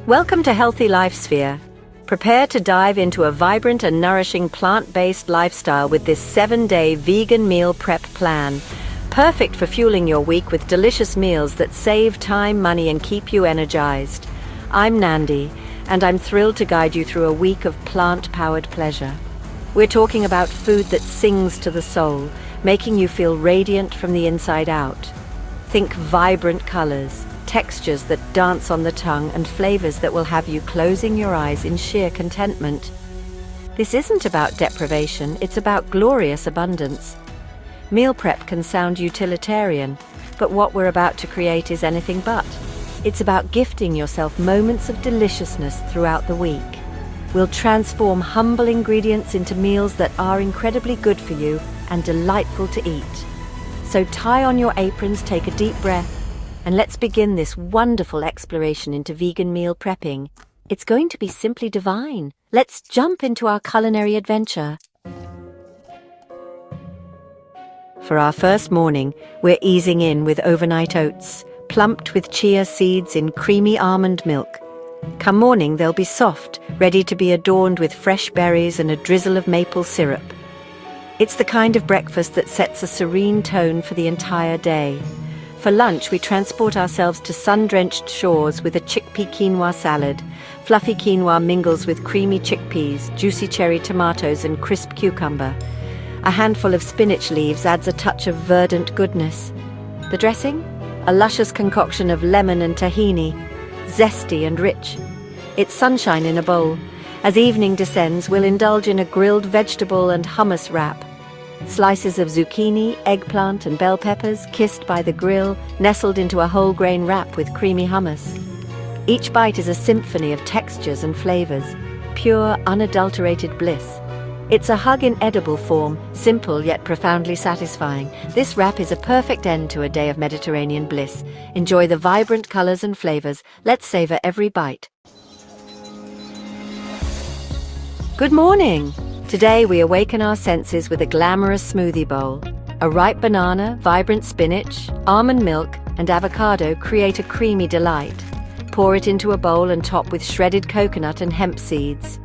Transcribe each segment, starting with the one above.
Welcome to Healthy Life Sphere. Prepare to dive into a vibrant and nourishing plant-based lifestyle with this 7-day vegan meal prep plan. Perfect for fueling your week with delicious meals that save time, money, and keep you energized. I'm Nandi, and I'm thrilled to guide you through a week of plant-powered pleasure. We're talking about food that sings to the soul, making you feel radiant from the inside out. Think vibrant colors, textures that dance on the tongue, and flavors that will have you closing your eyes in sheer contentment. This isn't about deprivation, it's about glorious abundance. Meal prep can sound utilitarian, but what we're about to create is anything but. It's about gifting yourself moments of deliciousness throughout the week. We'll transform humble ingredients into meals that are incredibly good for you and delightful to eat. So tie on your aprons, take a deep breath, and let's begin this wonderful exploration into vegan meal prepping. It's going to be simply divine. Let's jump into our culinary adventure. For our first morning, we're easing in with overnight oats, plumped with chia seeds in creamy almond milk. Come morning, they'll be soft, ready to be adorned with fresh berries and a drizzle of maple syrup. It's the kind of breakfast that sets a serene tone for the entire day. For lunch, we transport ourselves to sun-drenched shores with a chickpea quinoa salad. Fluffy quinoa mingles with creamy chickpeas, juicy cherry tomatoes, and crisp cucumber. A handful of spinach leaves adds a touch of verdant goodness. The dressing? A luscious concoction of lemon and tahini, zesty and rich. It's sunshine in a bowl. As evening descends, we'll indulge in a grilled vegetable and hummus wrap. Slices of zucchini, eggplant, and bell peppers kissed by the grill, nestled into a whole grain wrap with creamy hummus. Each bite is a symphony of textures and flavors, pure, unadulterated bliss. It's a hug in edible form, simple yet profoundly satisfying. This wrap is a perfect end to a day of Mediterranean bliss. Enjoy the vibrant colors and flavors. Let's savor every bite. Good morning! Today we awaken our senses with a glamorous smoothie bowl. A ripe banana, vibrant spinach, almond milk, and avocado create a creamy delight. Pour it into a bowl and top with shredded coconut and hemp seeds.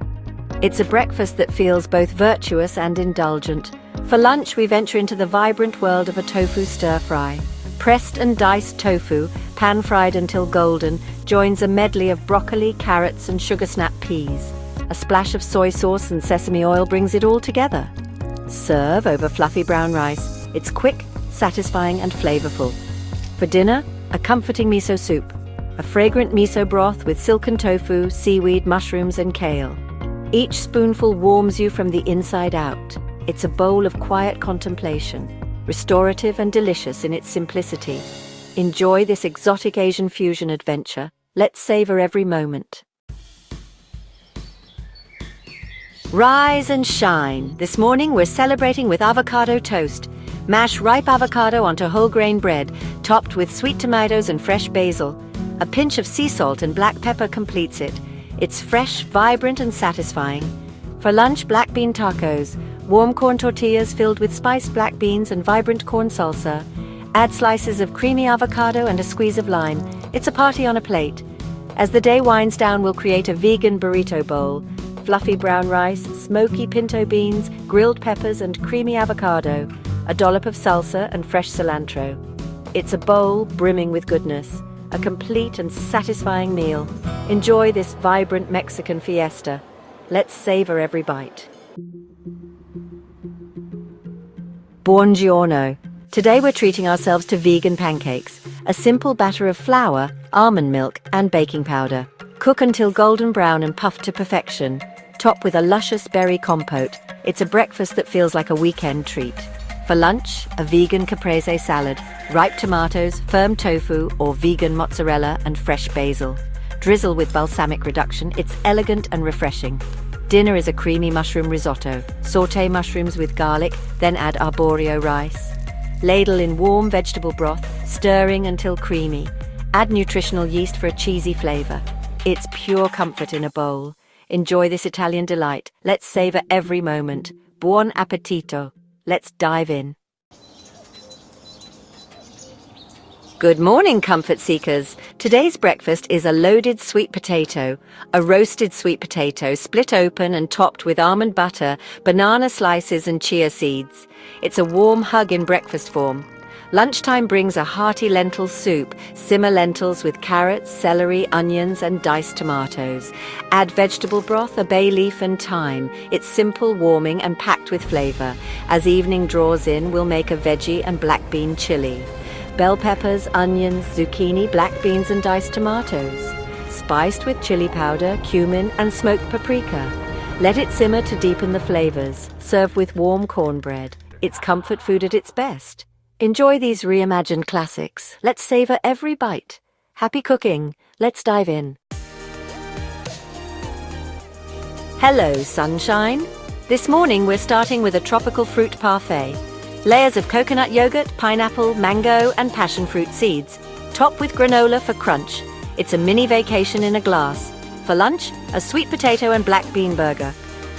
It's a breakfast that feels both virtuous and indulgent. For lunch, we venture into the vibrant world of a tofu stir-fry. Pressed and diced tofu, pan-fried until golden, joins a medley of broccoli, carrots, and sugar-snap peas. A splash of soy sauce and sesame oil brings it all together. Serve over fluffy brown rice. It's quick, satisfying, and flavorful. For dinner, a comforting miso soup. A fragrant miso broth with silken tofu, seaweed, mushrooms, and kale. Each spoonful warms you from the inside out. It's a bowl of quiet contemplation, restorative and delicious in its simplicity. Enjoy this exotic Asian fusion adventure. Let's savor every moment. Rise and shine. This morning we're celebrating with avocado toast. Mash ripe avocado onto whole grain bread, topped with sweet tomatoes and fresh basil. A pinch of sea salt and black pepper completes it. It's fresh, vibrant, and satisfying. For lunch, black bean tacos. Warm corn tortillas filled with spiced black beans and vibrant corn salsa. Add slices of creamy avocado and a squeeze of lime. It's a party on a plate. As the day winds down, we'll create a vegan burrito bowl. Fluffy brown rice, smoky pinto beans, grilled peppers, and creamy avocado. A dollop of salsa and fresh cilantro. It's a bowl brimming with goodness. A complete and satisfying meal. Enjoy this vibrant Mexican fiesta. Let's savor every bite. Buongiorno. Today we're treating ourselves to vegan pancakes. A simple batter of flour, almond milk, and baking powder. Cook until golden brown and puffed to perfection. Top with a luscious berry compote. It's a breakfast that feels like a weekend treat. For lunch, a vegan caprese salad, ripe tomatoes, firm tofu, or vegan mozzarella and fresh basil. Drizzle with balsamic reduction. It's elegant and refreshing. Dinner is a creamy mushroom risotto. Sauté mushrooms with garlic, then add arborio rice. Ladle in warm vegetable broth, stirring until creamy. Add nutritional yeast for a cheesy flavor. It's pure comfort in a bowl. Enjoy this Italian delight. Let's savor every moment. Buon appetito. Let's dive in. Good morning, comfort seekers. Today's breakfast is a loaded sweet potato, a roasted sweet potato split open and topped with almond butter, banana slices and chia seeds. It's a warm hug in breakfast form. Lunchtime brings a hearty lentil soup. Simmer lentils with carrots, celery, onions and diced tomatoes. Add vegetable broth, a bay leaf and thyme. It's simple, warming and packed with flavor. As evening draws in, we'll make a veggie and black bean chili. Bell peppers, onions, zucchini, black beans and diced tomatoes. Spiced with chili powder, cumin and smoked paprika. Let it simmer to deepen the flavors. Serve with warm cornbread. It's comfort food at its best. Enjoy these reimagined classics. Let's savor every bite. Happy cooking. Let's dive in. Hello, sunshine. This morning we're starting with a tropical fruit parfait. Layers of coconut yogurt, pineapple, mango and passion fruit seeds. Top with granola for crunch. It's a mini vacation in a glass. For lunch, a sweet potato and black bean burger.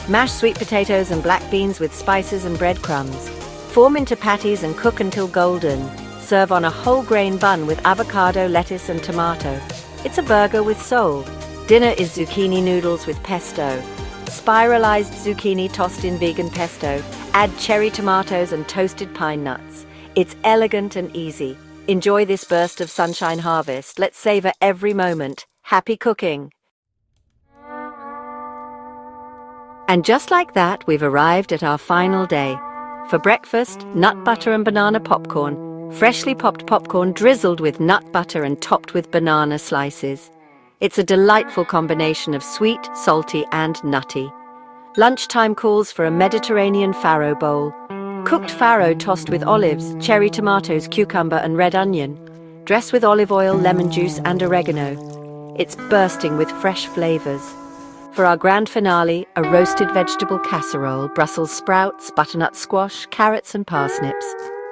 Mash sweet potatoes and black beans with spices and breadcrumbs. Form into patties and cook until golden. Serve on a whole grain bun with avocado, lettuce and tomato. It's a burger with soul. Dinner is zucchini noodles with pesto. Spiralized zucchini tossed in vegan pesto. Add cherry tomatoes and toasted pine nuts. It's elegant and easy. Enjoy this burst of sunshine harvest. Let's savor every moment. Happy cooking. And just like that, we've arrived at our final day. For breakfast, nut butter and banana popcorn. Freshly popped popcorn drizzled with nut butter and topped with banana slices. It's a delightful combination of sweet, salty and nutty. Lunchtime calls for a Mediterranean farro bowl. Cooked farro tossed with olives, cherry tomatoes, cucumber and red onion. Dress with olive oil, lemon juice and oregano. It's bursting with fresh flavors. For our grand finale, a roasted vegetable casserole, Brussels sprouts, butternut squash, carrots and parsnips.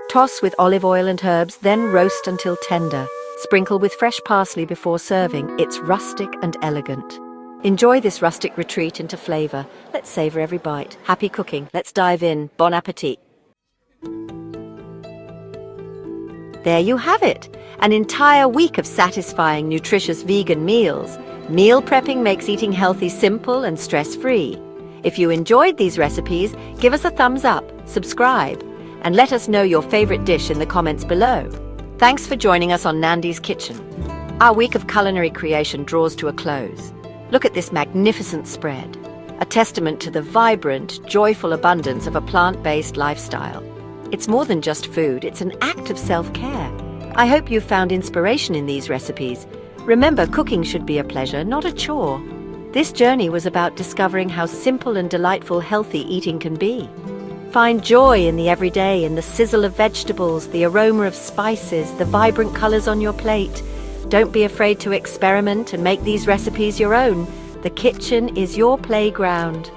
Toss with olive oil and herbs, then roast until tender. Sprinkle with fresh parsley before serving. It's rustic and elegant. Enjoy this rustic retreat into flavor. Let's savor every bite. Happy cooking. Let's dive in. Bon appetit. There you have it. An entire week of satisfying, nutritious vegan meals. Meal prepping makes eating healthy simple and stress-free. If you enjoyed these recipes, give us a thumbs up, subscribe, and let us know your favorite dish in the comments below. Thanks for joining us on Nandi's Kitchen. Our week of culinary creation draws to a close. Look at this magnificent spread, a testament to the vibrant, joyful abundance of a plant-based lifestyle. It's more than just food, it's an act of self-care. I hope you found inspiration in these recipes. Remember, cooking should be a pleasure, not a chore. This journey was about discovering how simple and delightful healthy eating can be. Find joy in the everyday, in the sizzle of vegetables, the aroma of spices, the vibrant colors on your plate. Don't be afraid to experiment and make these recipes your own. The kitchen is your playground.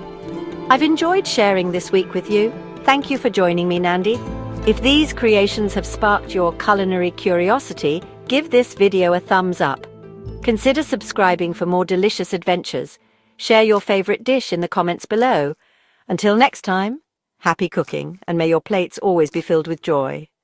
I've enjoyed sharing this week with you. Thank you for joining me, Nandi. If these creations have sparked your culinary curiosity, give this video a thumbs up. Consider subscribing for more delicious adventures. Share your favorite dish in the comments below. Until next time, happy cooking, and may your plates always be filled with joy.